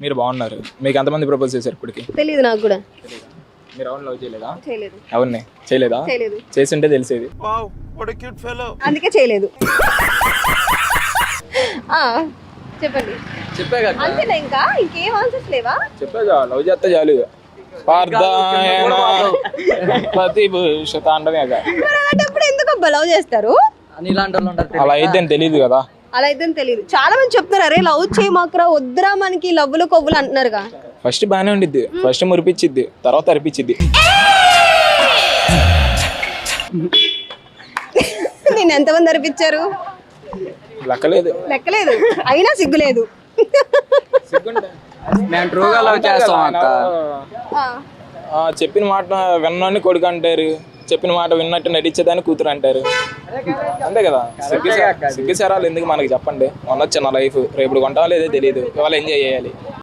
మీరు బాగున్నారు. మీకు ఎంతమంది ప్రపోజ్ చేశారు ఇప్పటికి? తెలియదు నాకు కూడా. మీరు ఎవరిని లవ్ చేయలేదా? చేయలేదు. ఎవరిని చేయలేదా? చేయలేదు. చేస్తుంటే తెలిసేది. అందుకే చేయలేదు. చెప్పండి. చెప్పాగా అంతేనా? ఇంకా ఇంకేం ఆన్సర్స్ లేవా? చెప్పాగా లవ్ చేస్తే చాలు. పార్థాయన ప్రతిభూషిత అంటమేగా. మరి అలాంటప్పుడు ఎందుకు అబ్బా లవ్ చేస్తారు? అలా అయితే తెలియదు కదా. అలా అయితే తెలియదు. చాలా మంది చెప్తున్నారు అరే లవ్ చేయమాకరా, వద్దురా మనకి లవ్వులు కొవ్వులు అంటున్నారుగా. ఫస్ట్ బాగానే ఉండిద్ది, ఫస్ట్ మురిపించిద్ది, తర్వాత అరిపించిద్ది. నేను ఎంతమంది అరిపించారు లెక్కలేదు. లెక్కలేదు, అయినా సిగ్గులేదు. చెప్పిన మాట విన్నాన్ని కొడుకు అంటారు, చెప్పిన మాట విన్నట్టు నటించేదాన్ని కూతురు అంటారు. అంతే కదా. సిగ్గుసారాలు ఎందుకు మనకి చెప్పండి. మొన్న చిన్న లైఫ్, రేపు కొంటాం లేదో తెలియదు, ఇవాళ ఎంజాయ్ చేయాలి.